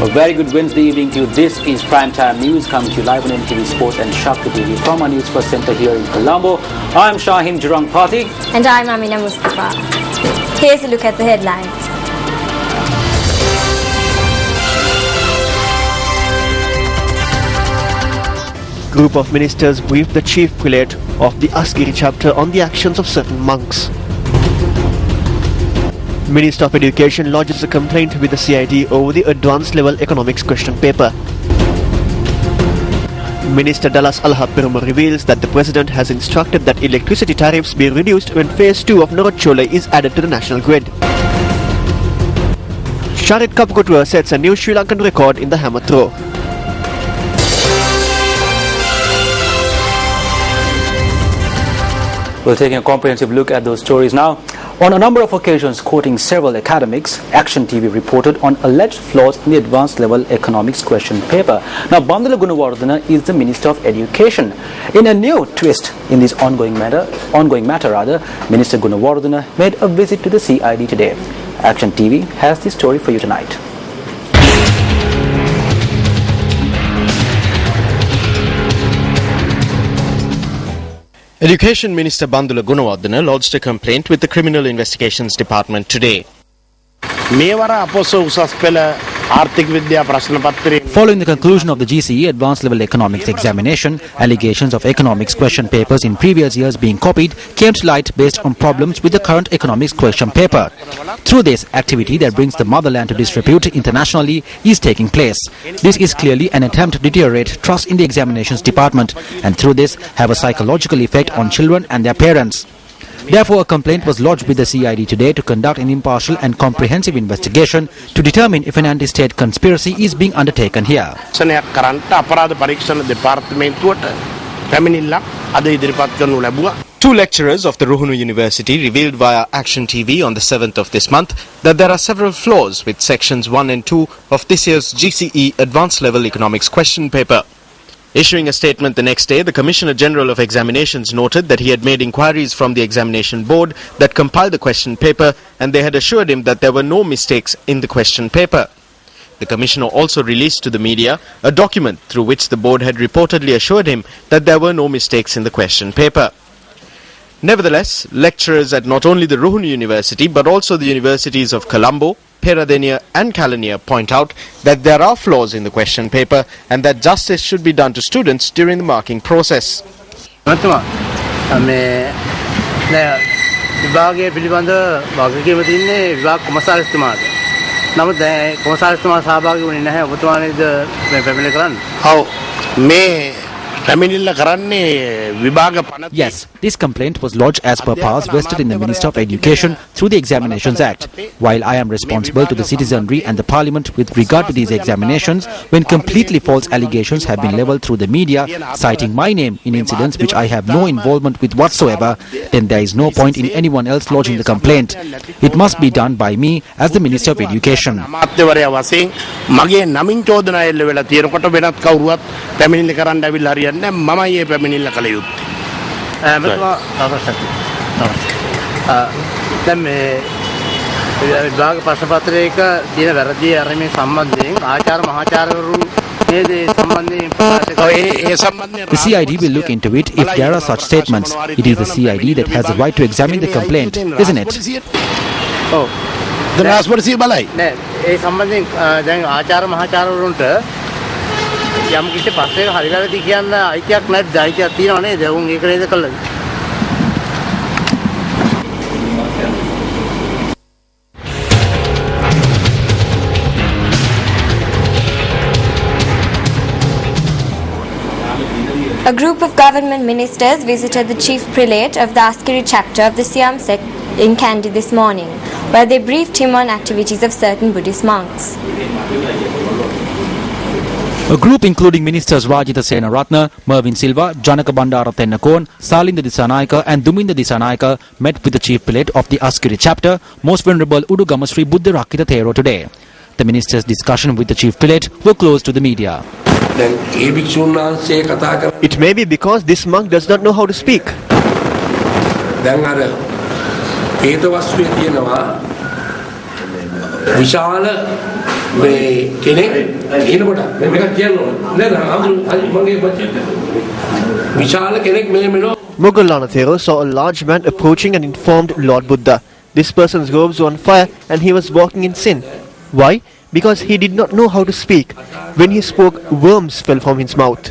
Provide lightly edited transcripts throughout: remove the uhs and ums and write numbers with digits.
A very good Wednesday evening to you. This is Primetime News coming to you live on NTV Sports and Shakti TV from our Newsfirst Centre here in Colombo. I'm Shaheen Jurang Pati. And I'm Amina Mustafa. Here's a look at the headlines. Group of ministers briefed the chief prelate of the Askiri chapter on the actions of certain monks. Minister of Education lodges a complaint with the CID over the advanced level economics question paper. Minister Dallas Alha-Perumal reveals that the president has instructed that electricity tariffs be reduced when phase 2 of Norachole is added to the national grid. Sharit Kapkotua sets a new Sri Lankan record in the hammer throw. We're taking a comprehensive look at those stories now. On a number of occasions, quoting several academics, Action TV reported on alleged flaws in the advanced level economics question paper. Now, Bandula Gunawardena is the Minister of Education. In a new twist in this ongoing matter, Minister Gunawardena made a visit to the CID today. Action TV has this story for you tonight. Education Minister Bandula Gunawardena lodged a complaint with the Criminal Investigations Department today. Following the conclusion of the GCE Advanced Level Economics examination, allegations of economics question papers in previous years being copied came to light based on problems with the current economics question paper. Through this, activity that brings the motherland to disrepute internationally is taking place. This is clearly an attempt to deteriorate trust in the examinations department and through this have a psychological effect on children and their parents. Therefore, a complaint was lodged with the CID today to conduct an impartial and comprehensive investigation to determine if an anti-state conspiracy is being undertaken here. Two lecturers of the Ruhunu University revealed via Action TV on the 7th of this month that there are several flaws with sections 1 and 2 of this year's GCE Advanced Level Economics question paper. Issuing a statement the next day, the Commissioner General of Examinations noted that he had made inquiries from the examination board that compiled the question paper and they had assured him that there were no mistakes in the question paper. The Commissioner also released to the media a document through which the board had reportedly assured him that there were no mistakes in the question paper. Nevertheless, lecturers at not only the Ruhunu University but also the universities of Colombo, Peradeniya and Kalaniya point out that there are flaws in the question paper and that justice should be done to students during the marking process. Yes, this complaint was lodged as per powers vested in the Minister of Education through the Examinations Act. While I am responsible to the citizenry and the Parliament with regard to these examinations, when completely false allegations have been levelled through the media, citing my name in incidents which I have no involvement with whatsoever, then there is no point in anyone else lodging the complaint. It must be done by me as the Minister of Education. The CID will look into it if there are such statements. It is the CID that has the right to examine the complaint, isn't it? A group of government ministers visited the chief prelate of the Askiri chapter of the Siam sect in Kandy this morning, where they briefed him on activities of certain Buddhist monks. A group including Ministers Rajitha Senaratne, Mervin Silva, Janaka Bandara Tennakon, Salinda Dissanayaka and Duminda Dissanayaka met with the Chief Prelate of the Askiri chapter, Most Venerable Udugama Sri Buddha Rakita Thero today. The ministers' discussion with the Chief Prelate were closed to the media. It may be because this monk does not know how to speak. Mogallana Thero saw a large man approaching and informed Lord Buddha. This person's robes were on fire and he was walking in sin. Why? Because he did not know how to speak. When he spoke, worms fell from his mouth.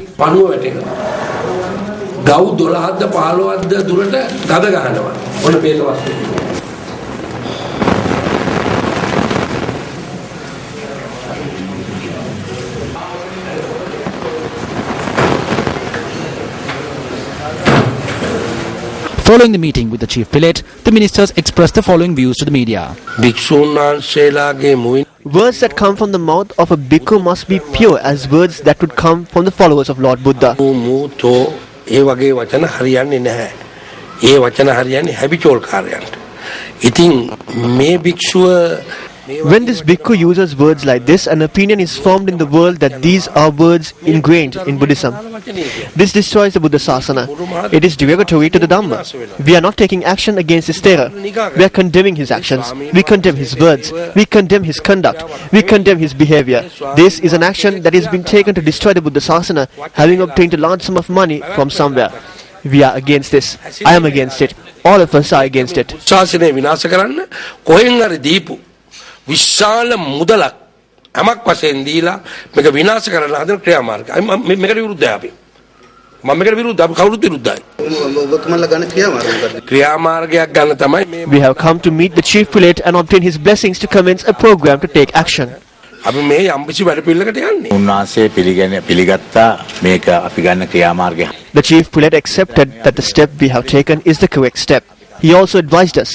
Following the meeting with the Chief Prelate, the ministers expressed the following views to the media. Words that come from the mouth of a bhikkhu must be pure as words that would come from the followers of Lord Buddha. When this bhikkhu uses words like this, an opinion is formed in the world that these are words ingrained in Buddhism. This destroys the Buddha Sasana. It is derogatory to the Dhamma. We are not taking action against this Thera. We are condemning his actions. We condemn his words. We condemn his conduct. We condemn his behavior. This is an action that is being taken to destroy the Buddha Sasana, having obtained a large sum of money from somewhere. We are against this. I am against it. All of us are against it. විශාල මුදලක් අමක් වශයෙන් දීලා මේක විනාශ කරන්න හදන ක්‍රියාමාර්ග. මේකට විරුද්ධයි අපි. මම මේකට විරුද්ධයි. අපි කවුරුත් විරුද්ධයි. ඔබතුමන්ලා ගන්න ක්‍රියාමාර්ගයක් ගන්න තමයි මේ. We have come to meet the Chief Prelate and obtain his blessings to commence a program to take action. අපි මේ යම්කිසි වැඩපිළිවෙලකට යන්නේ. උන්වහන්සේ පිළිගත්තා මේක අපි ගන්න ක්‍රියාමාර්ගය. The Chief Prelate accepted that the step we have taken is the correct step. He also advised us.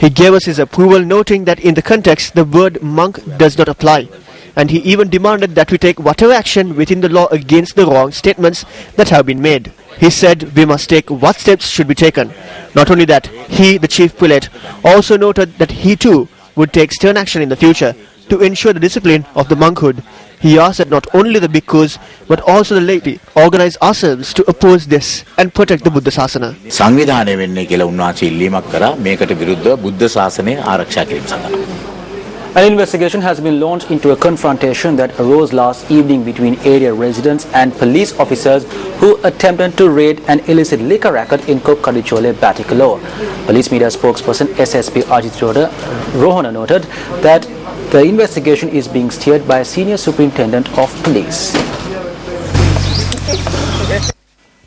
He gave us his approval, noting that in the context the word monk does not apply. And he even demanded that we take whatever action within the law against the wrong statements that have been made. He said we must take what steps should be taken. Not only that, he, the Chief Prelate, also noted that he too would take stern action in the future to ensure the discipline of the monkhood. He asked that not only the bhikkhus but also the laity organize ourselves to oppose this and protect the Buddha Sasana. සංවිධානය වෙන්නේ කියලා උන්වහන්සේ ඉල්ලීමක් කරා මේකට විරුද්ධව බුද්ධ ශාසනය ආරක්ෂා කිරීම සඳහා. An investigation has been launched into a confrontation that arose last evening between area residents and police officers who attempted to raid an illicit liquor racket in Kokkadichole, Batticaloa. Police media spokesperson SSP Ajit Rohana noted that the investigation is being steered by a senior superintendent of police.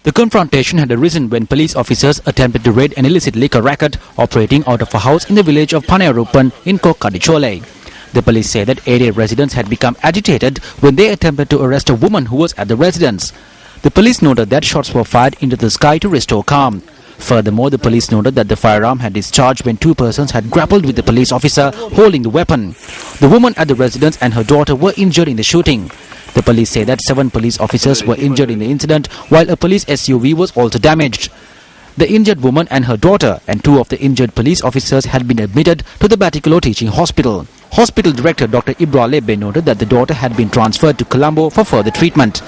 The confrontation had arisen when police officers attempted to raid an illicit liquor racket operating out of a house in the village of Panayarupan in Kokkadichole. The police say that area residents had become agitated when they attempted to arrest a woman who was at the residence. The police noted that shots were fired into the sky to restore calm. Furthermore, the police noted that the firearm had discharged when two persons had grappled with the police officer holding the weapon. The woman at the residence and her daughter were injured in the shooting. The police say that 7 police officers were injured in the incident, while a police SUV was also damaged. The injured woman and her daughter and 2 of the injured police officers had been admitted to the Batticaloa Teaching Hospital. Hospital Director Dr. Ibra Lebe noted that the daughter had been transferred to Colombo for further treatment.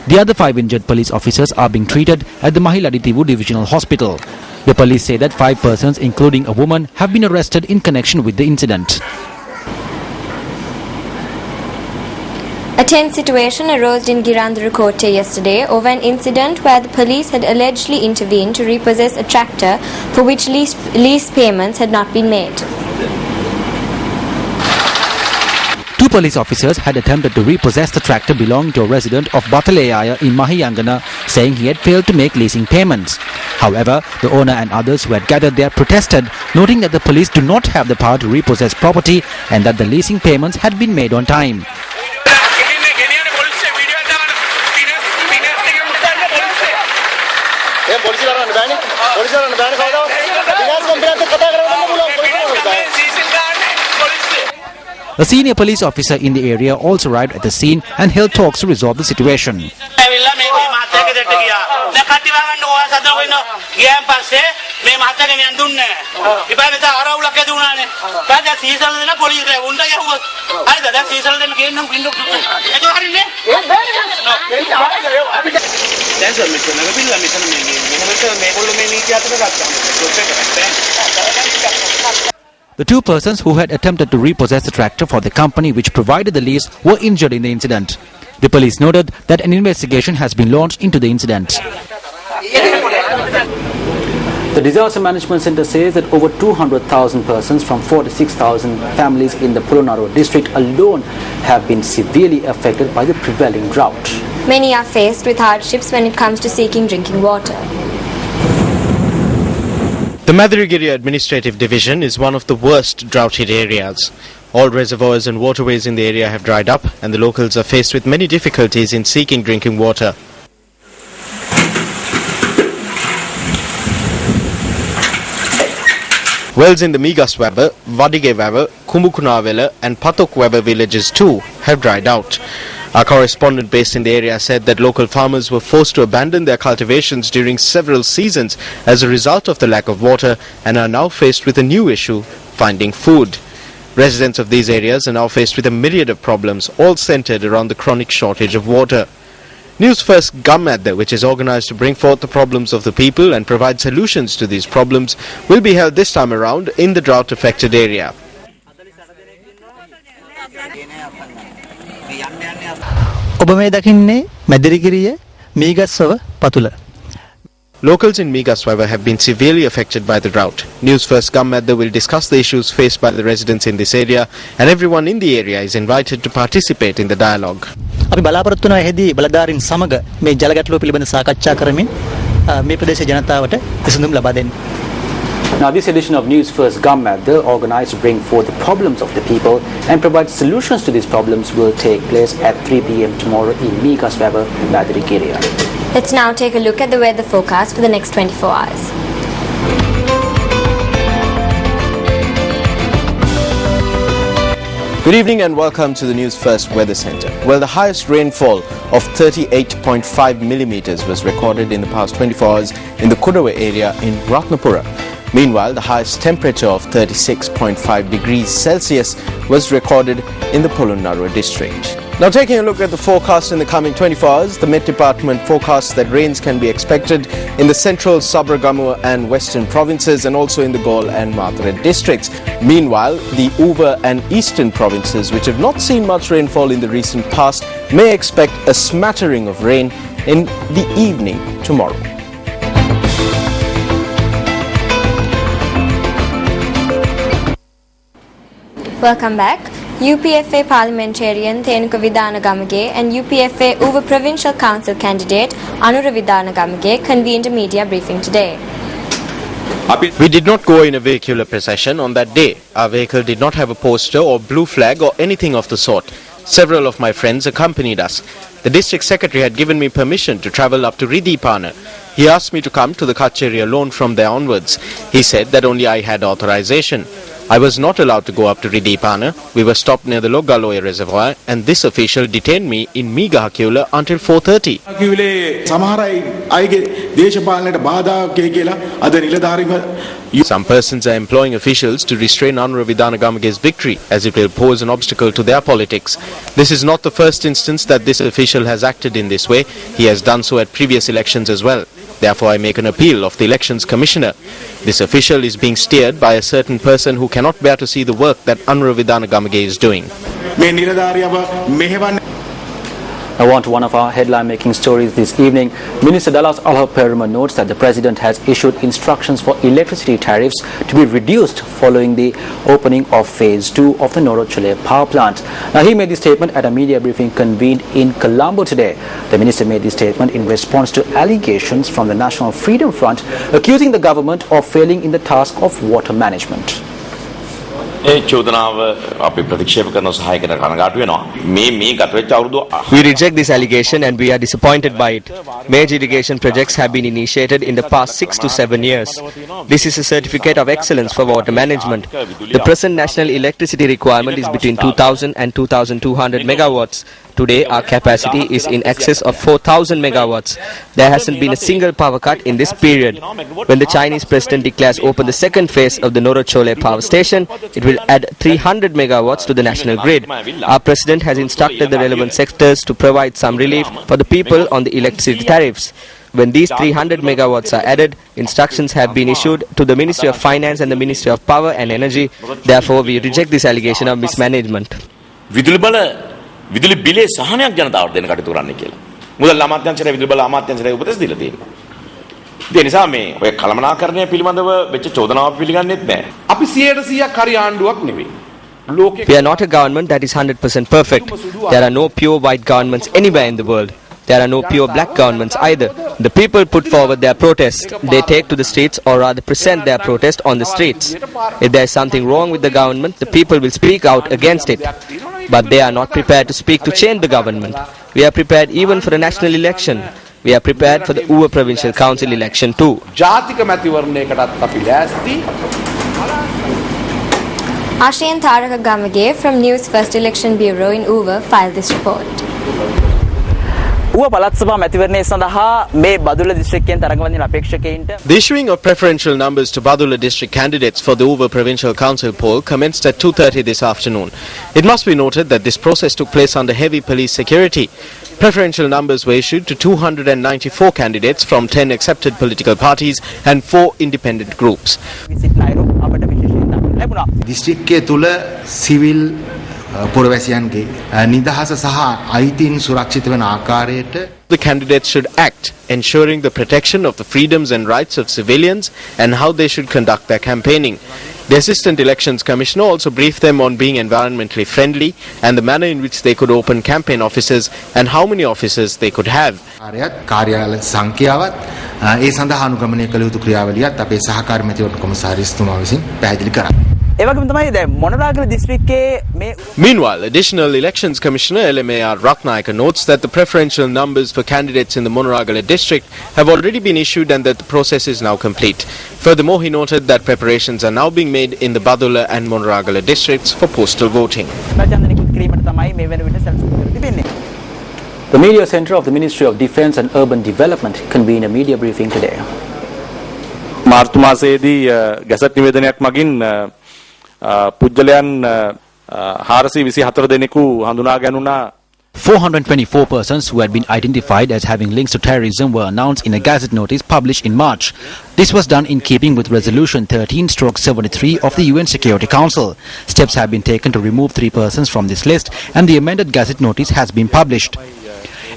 The other 5 injured police officers are being treated at the Mahiladithivu Divisional Hospital. The police say that 5 persons, including a woman, have been arrested in connection with the incident. A tense situation arose in Girandharakote yesterday over an incident where the police had allegedly intervened to repossess a tractor for which lease payments had not been made. 2 police officers had attempted to repossess the tractor belonging to a resident of Batalayaya in Mahiyangana, saying he had failed to make leasing payments. However, the owner and others who had gathered there protested, noting that the police do not have the power to repossess property and that the leasing payments had been made on time. A senior police officer in the area also arrived at the scene and held talks to resolve the situation. The two persons who had attempted to repossess the tractor for the company which provided the lease were injured in the incident. The police noted that an investigation has been launched into the incident. The Disaster Management Centre says that over 200,000 persons from 46,000 families in the Polonnaruwa district alone have been severely affected by the prevailing drought. Many are faced with hardships when it comes to seeking drinking water. The Madaragiri Administrative Division is one of the worst drought-hit areas. All reservoirs and waterways in the area have dried up and the locals are faced with many difficulties in seeking drinking water. Wells in the Migaswaba, Vadigewaba, Kumukunawela and Patokwaba villages too have dried out. Our correspondent based in the area said that local farmers were forced to abandon their cultivations during several seasons as a result of the lack of water and are now faced with a new issue, finding food. Residents of these areas are now faced with a myriad of problems, all centered around the chronic shortage of water. Newsfirst Prime, which is organized to bring forth the problems of the people and provide solutions to these problems, will be held this time around in the drought-affected area. ඔබ මේ දකින්නේ Medirigiriya මීගස්සව පතුල. Locals in Migaswaba have been severely affected by the drought. Newsfirst Prime will discuss the issues faced by the residents in this area, and everyone in the area is invited to participate in the dialogue. අපි බලාපොරොත්තු වෙනවා එහිදී බලධාරීන් සමග මේ ජල ගැටලුව පිළිබඳ සාකච්ඡා කරමින් මේ ප්‍රදේශ ජනතාවට විසඳුම් ලබා දෙන්න. Now, this edition of Newsfirst Prime, organized to bring forth the problems of the people and provide solutions to these problems, will take place at 3 p.m. tomorrow in Migaswaba, Madaragiri. Let's now take a look at the weather forecast for the next 24 hours. Good evening and welcome to the Newsfirst Weather Center. Well, the highest rainfall of 38.5 millimeters was recorded in the past 24 hours in the Kudawa area in Ratnapura. Meanwhile, the highest temperature of 36.5 degrees Celsius was recorded in the Polonnaruwa district. Now, taking a look at the forecast in the coming 24 hours, the Met Department forecasts that rains can be expected in the central, Sabragamur and western provinces and also in the Gaul and Mathura districts. Meanwhile, the Uva and eastern provinces, which have not seen much rainfall in the recent past, may expect a smattering of rain in the evening tomorrow. Welcome back. UPFA parliamentarian Thenuka Vidanagamage and UPFA Uva Provincial Council candidate Anura Vidanagamage convened a media briefing today. We did not go in a vehicular procession on that day. Our vehicle did not have a poster or blue flag or anything of the sort. Several of my friends accompanied us. The district secretary had given me permission to travel up to Ridipana. He asked me to come to the Kacheri alone from there onwards. He said that only I had authorization. I was not allowed to go up to Ridipana. We were stopped near the Logaloy reservoir and this official detained me in Migahakula until 4:30. Some persons are employing officials to restrain Anura Vidhanagamage's victory as it will pose an obstacle to their politics. This is not the first instance that this official has acted in this way. He has done so at previous elections as well. Therefore, I make an appeal of the Elections Commissioner. This official is being steered by a certain person who cannot bear to see the work that Anura Vidhanagamage is doing. Now on to one of our headline-making stories this evening. Minister Dallas Alhaperuma notes that the President has issued instructions for electricity tariffs to be reduced following the opening of Phase 2 of the Norochule power plant. Now he made this statement at a media briefing convened in Colombo today. The Minister made this statement in response to allegations from the National Freedom Front accusing the government of failing in the task of water management. We reject this allegation and we are disappointed by it. Major irrigation projects have been initiated in the past 6 to 7 years. This is a certificate of excellence for water management. The present national electricity requirement is between 2000 and 2200 megawatts. Today our capacity is in excess of 4000 megawatts. There hasn't been a single power cut in this period. When the Chinese president declares open the second phase of the Norachole power station, it will add 300 megawatts to the national grid. Our president has instructed the relevant sectors to provide some relief for the people on the electricity tariffs. When these 300 megawatts are added, instructions have been issued to the Ministry of Finance and the Ministry of Power and Energy. Therefore, we reject this allegation of mismanagement. විදුලි බිලේ සහනයක් ජනතාවට දෙන්න කටයුතු කරන්න කියලා. මුදල් අමාත්‍යාංශයට විදුලි බල අමාත්‍යාංශයට උපදෙස් දීලා තියෙනවා. ඒ නිසා මේ ඔය කළමනාකරණය පිළිබඳව වෙච්ච චෝදනාව පිළිගන්නෙත් නැහැ. අපි 100% හරි ආණ්ඩුවක් නෙවෙයි. We are not a government that is 100% perfect. There are no pure white governments anywhere in the world. There are no pure black governments either. The people put forward their protest. They take to the streets or rather present their protest on the streets. If there is something wrong with the government, the people will speak out against it. But they are not prepared to speak to change the government. We are prepared even for a national election. We are prepared for the Uva Provincial Council election too. Ashayan Tharaka Gamage from Newsfirst Election Bureau in Uva filed this report. The issuing of preferential numbers to Badulla district candidates for the Uva Provincial Council poll commenced at 2:30 this afternoon. It must be noted that this process took place under heavy police security. Preferential numbers were issued to 294 candidates from 10 accepted political parties and 4 independent groups. දිස්ත්‍රික්කයේ තුල civil පුරවැසියන්ගේ නිදහස සහ අයිතීන් සුරක්ෂිත වන ආකාරයට The candidates should act, ensuring the protection of the freedoms and rights of civilians and how they should conduct their campaigning. The Assistant Elections Commissioner also briefed them on being environmentally friendly and the manner in which they could open campaign offices and how many offices they could have. කාර්යාලය සංඛ්‍යාවත් ඒ සඳහා අනුගමනය කළ යුතු ක්‍රියාවලියත් අපේ සහකාර මැතිවරණ කොමසාරිස්තුමා විසින් පැහැදිලි කරා. Meanwhile, Additional Elections Commissioner LMAR Ratnayaka notes that the preferential numbers for candidates in the Monoragala district have already been issued and that the process is now complete. Furthermore, he noted that preparations are now being made in the Badulla and Monoragala districts for postal voting. The Media Centre of the Ministry of Defence and Urban Development convened a media briefing today. මාර්තු මාසයේදී gazette නිවේදනයක් මගින් පුජ්‍යලයන් 424 දෙනෙකු හඳුනා ගැනුණා. 424 persons who had been identified as having links to terrorism were announced in a gazette notice published in March. This was done in keeping with Resolution 13/73 of the UN Security Council. Steps have been taken to remove 3 persons from this list and the amended gazette notice has been published.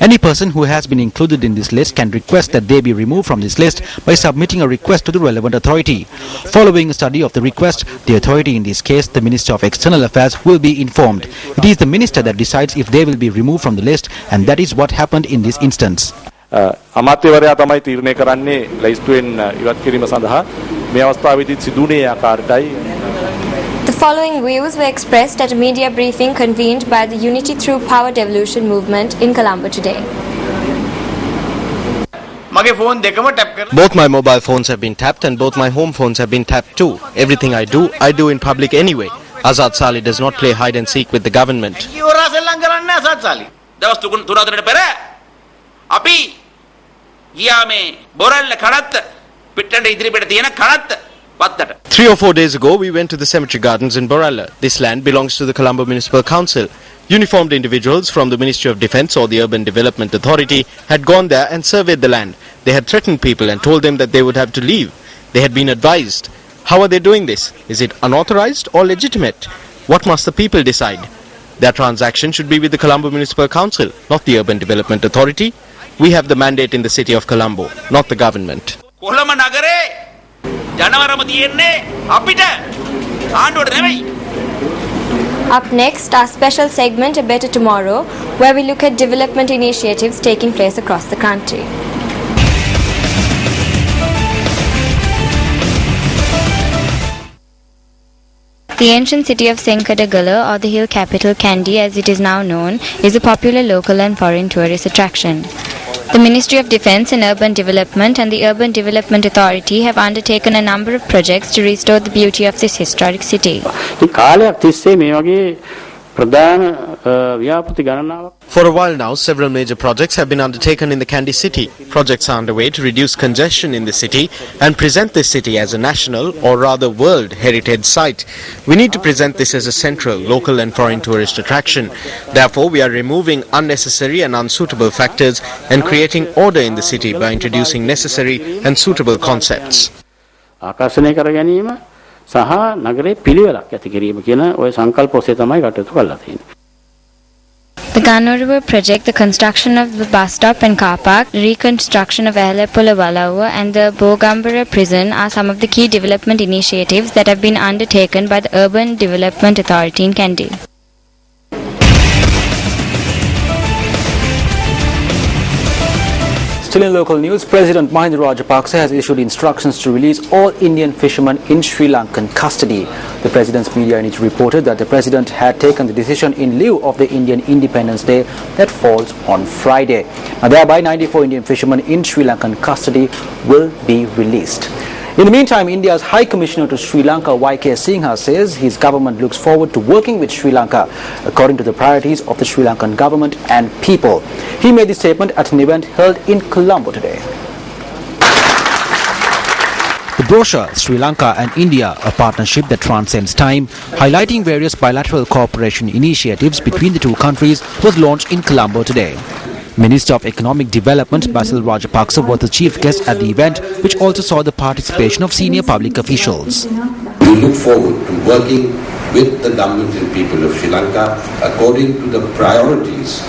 Any person who has been included in this list can request that they be removed from this list by submitting a request to the relevant authority. Following a study of the request, the authority, in this case the Minister of External Affairs, will be informed. It is the Minister that decides if they will be removed from the list, and that is what happened in this instance. අමාත්‍යවරයා තමයි තීරණය කරන්නේ ලයිස්තුවෙන් ඉවත් කිරීම සඳහා. මේ අවස්ථාවේදී සිදුුනේ ආකාරයටයි. The following views were expressed at a media briefing convened by the Unity Through Power Devolution movement in Colombo today. Both my mobile phones have been tapped and both my home phones have been tapped too. Everything I do in public anyway. Azad Sali does not play hide and seek with the government. අපි ගියාමේ බොරල්ල කනත්ත පිට්ටන්ට ඉදිරිපිට තියෙන කනත්ත වත්තට 3 or 4 days ago, we went to the cemetery gardens in Boralla. This land belongs to the Colombo Municipal Council. Uniformed individuals from the Ministry of Defence or the Urban Development Authority had gone there and surveyed the land. They had threatened people and told them that they would have to leave. They had been advised. How are they doing this? Is it unauthorized or legitimate? What must the people decide? Their transaction should be with the Colombo Municipal Council, not the Urban Development Authority. We have the mandate in the city of Colombo, not the government. Colombo නගරේ ජනවරම තියෙන්නේ අපිට ආණ්ඩුවට නෙමෙයි. Up next, our special segment A Better Tomorrow, where we look at development initiatives taking place across the country. The ancient city of Senkadagala, or the hill capital Kandy as it is now known, is a popular local and foreign tourist attraction. The Ministry of Defence and Urban Development and the Urban Development Authority have undertaken a number of projects to restore the beauty of this historic city. For a while now, several major projects have been undertaken in the Kandy city. Projects are underway to reduce congestion in the city and present this city as a national or rather world heritage site. We need to present this as a central, local and foreign tourist attraction. Therefore, we are removing unnecessary and unsuitable factors and creating order in the city by introducing necessary and suitable concepts. The Gano River project, the construction of the bus stop and car park, reconstruction of Aleppola Walawa and the Bogambara prison are some of the key development initiatives that have been undertaken by the Urban Development Authority in Kandy. Still in local news, President Mahinda Rajapaksa has issued instructions to release all Indian fishermen in Sri Lankan custody. The President's media unit reported that the President had taken the decision in lieu of the Indian Independence Day that falls on Friday. Now, thereby, 94 Indian fishermen in Sri Lankan custody will be released. In the meantime, India's High Commissioner to Sri Lanka, Y.K. Singha, says his government looks forward to working with Sri Lanka according to the priorities of the Sri Lankan government and people. He made this statement at an event held in Colombo today. The brochure, Sri Lanka and India, a partnership that transcends time, highlighting various bilateral cooperation initiatives between the two countries, was launched in Colombo today. Minister of Economic Development Basil Rajapaksa was the chief guest at the event, which also saw the participation of senior public officials. We look forward to working with the government and people of Sri Lanka according to the priorities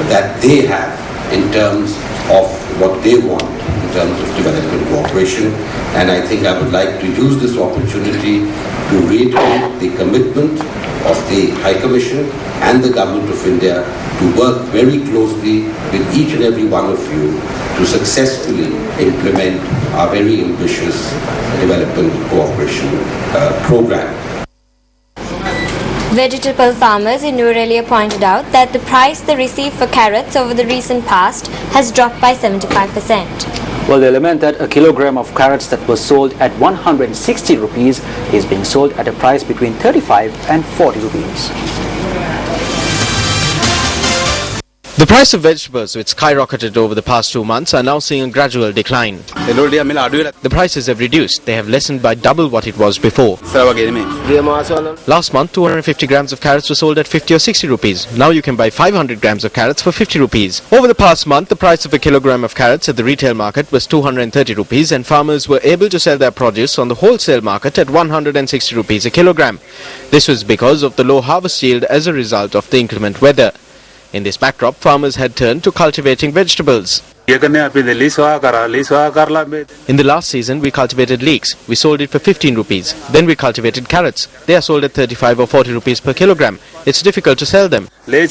that they have in terms of what they want in terms of development cooperation. And I think I would like to use this opportunity to reiterate the commitment of the High Commission and the Government of India to work very closely with each and every one of you to successfully implement our very ambitious development cooperation program. Vegetable farmers in Nurelia pointed out that the price they receive for carrots over the recent past has dropped by 75%. Well, they lament that a kilogram of carrots that was sold at 160 rupees is being sold at a price between 35 and 40 rupees. The price of vegetables, which skyrocketed over the past 2 months, are now seeing a gradual decline. The prices have reduced. They have lessened by double what it was before. Last month, 250 grams of carrots were sold at 50 or 60 rupees. Now you can buy 500 grams of carrots for 50 rupees. Over the past month, the price of a kilogram of carrots at the retail market was 230 rupees and farmers were able to sell their produce on the wholesale market at 160 rupees a kilogram. This was because of the low harvest yield as a result of the inclement weather. In this backdrop, farmers had turned to cultivating vegetables. In the last season, we cultivated leeks. We sold it for 15 rupees. Then we cultivated carrots. They are sold at 35 or 40 rupees per kilogram. It's difficult to sell them. The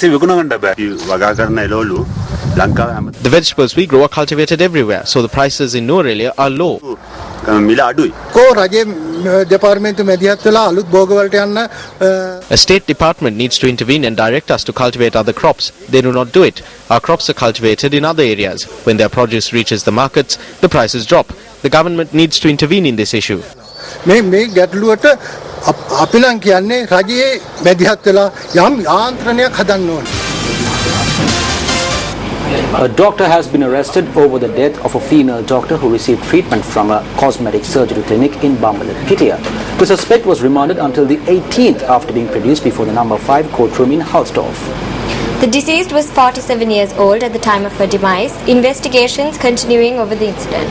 vegetables we grow are cultivated everywhere, so the prices in Nurelia are low. A state department needs to intervene and direct us to cultivate other crops. They do not do it. Our crops are cultivated in other areas. When their produce reaches the markets, the prices drop. The government needs to intervene in this issue. A doctor has been arrested over the death of a female doctor who received treatment from a cosmetic surgery clinic in Bambalapitiya. The suspect was remanded until the 18th after being produced before the number 5 courtroom in Halsdorf. The deceased was 47 years old at the time of her demise. Investigations continuing over the incident.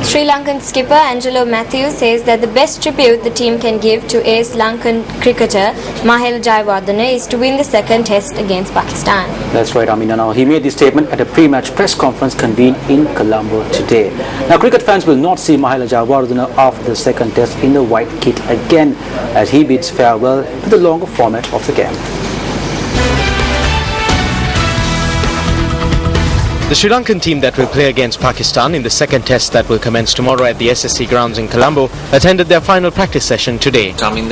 Sri Lankan skipper Angelo Matthews says that the best tribute the team can give to ace Lankan cricketer Mahela Jayawardene is to win the second test against Pakistan. That's right, Amina. Now, he made this statement at a pre-match press conference convened in Colombo today. Now, cricket fans will not see Mahela Jayawardene after the second test in the white kit again as he bids farewell to the longer format of the game. The Sri Lankan team that will play against Pakistan in the second test that will commence tomorrow at the SSC grounds in Colombo attended their final practice session today. Shamin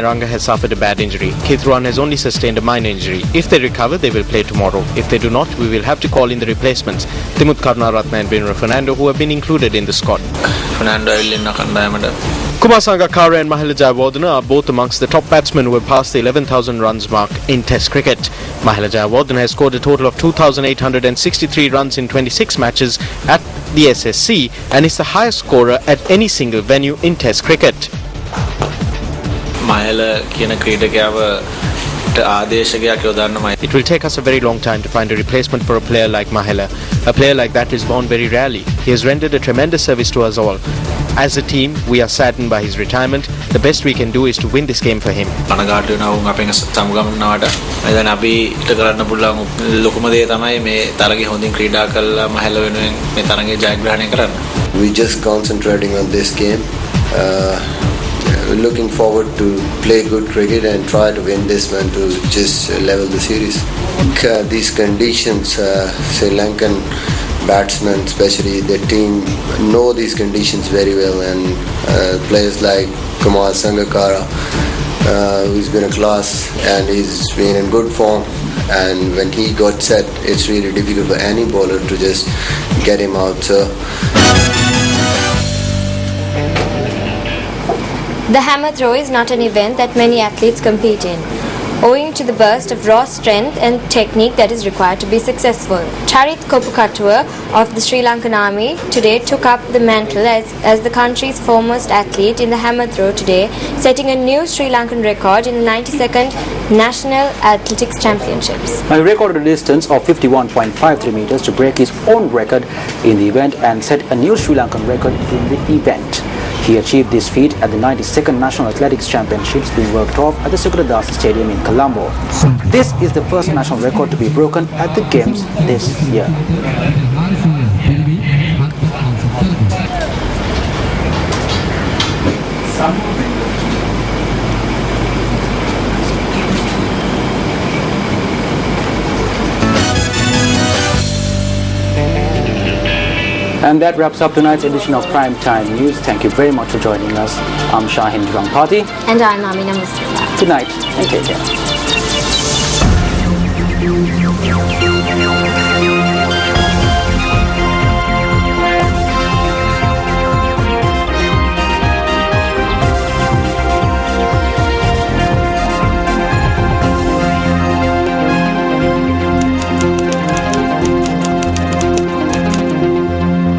Ranga has suffered a bad injury. Kithruan has only sustained a minor injury. If they recover, they will play tomorrow. If they do not, we will have to call in the replacements, Timut Karunaratne and Binra Fernando, who have been included in the squad. Kumar Sangakkara and Mahela Jayawardene are both amongst the top batsmen who have passed the 11,000 runs mark in Test cricket. Mahela Jayawardene has scored a total of 2,863 runs in 26 matches at the SSC and is the highest scorer at any single venue in Test cricket. It will take us a very long time to find a replacement for a player like Mahela. A player like that is born very rarely. He has rendered a tremendous service to us all. As a team, we are saddened by his retirement. The best we can do is to win this game for him. We just concentrating on this game. We're looking forward to play good cricket and try to win this one to just level the series. These conditions, Sri Lankan batsmen, especially the team, know these conditions very well, and players like Kumar Sangakkara, who's been a class and he's been in good form, and when he got set, it's really difficult for any bowler to just get him out. So the hammer throw is not an event that many athletes compete in, owing to the burst of raw strength and technique that is required to be successful. Charith Kopukattua of the Sri Lankan Army today took up the mantle as the country's foremost athlete in the hammer throw today, setting a new Sri Lankan record in the 92nd National Athletics Championships. He recorded a distance of 51.53 meters to break his own record in the event and set a new Sri Lankan record in the event. He achieved this feat at the 92nd National Athletics Championships being worked off at the Sukaradasa Stadium in Colombo. This is the first national record to be broken at the Games this year. And that wraps up tonight's edition of Prime Time News. Thank you very much for joining us. I'm Shahin Rampati. And I'm Amina Mustafa. Good night and take care.